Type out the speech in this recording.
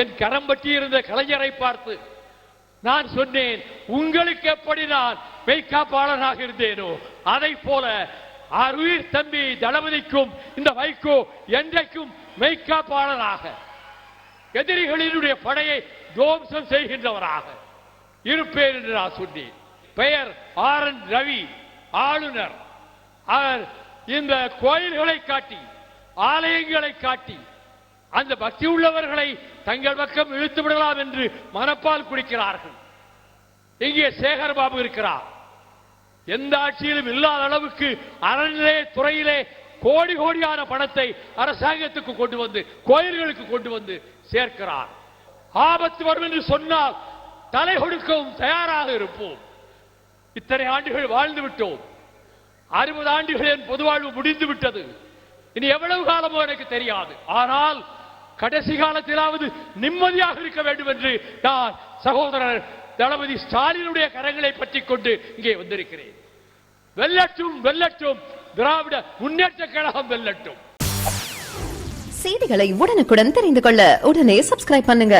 என் கரம் பற்றி இருந்த கலைஞரை பார்த்து நான் சொன்னேன், உங்களுக்கு எப்படி நான் மெய்காப்பாளனாக இருந்தேனோ அதை போல அருயிர் தம்பி தளபதிக்கும் இந்த வைகோ என்றைக்கும் மெய்காப்பாளராக, எதிரிகளினுடைய படையை துவம்சம் செய்கின்றவராக இருப்பேன் என்று நான் சொன்னேன். பெயர் RN ரவி, ஆளுநர். அவர் இந்த கோயில்களை காட்டி, ஆலயங்களை காட்டி அந்த பக்தி உள்ளவர்களை தங்கள் பக்கம் இழுத்து விடலாம் என்று மனப்பால் குடிக்கிறார்கள். இங்கே சேகர் பாபு இருக்கிறார். எந்த ஆட்சியிலும் இல்லாத அளவுக்கு அறநிலைய துறையிலே கோடி கோடியான பணத்தை அரசாங்கத்துக்கு கொண்டு வந்து கோயில்களுக்கு கொண்டு வந்து சேர்க்கிறார். ஆபத்து வரும் என்று சொன்னால் தலை கொடுக்கவும் தயாராக இருப்போம். இத்தனை ஆண்டுகள் வாழ்ந்து விட்டோம். 60 ஆண்டுகள் என் பொது வாழ்வு முடிந்து விட்டது. இனி எவ்வளவு காலமோ எனக்கு தெரியாது. ஆனால் கடைசி காலத்திலாவது நிம்மதியாக இருக்க வேண்டும் என்று நான் சகோதரர் தளபதி ஸ்டாலினுடைய கரங்களை பற்றி கொண்டு இங்கே வந்திருக்கிறேன். வெல்லட்டும் வெல்லட்டும், திராவிட முன்னேற்ற கழகம் வெல்லட்டும். செய்திகளை உடனுக்குடன் தெரிந்து கொள்ள உடனே சப்ஸ்கிரைப் பண்ணுங்க.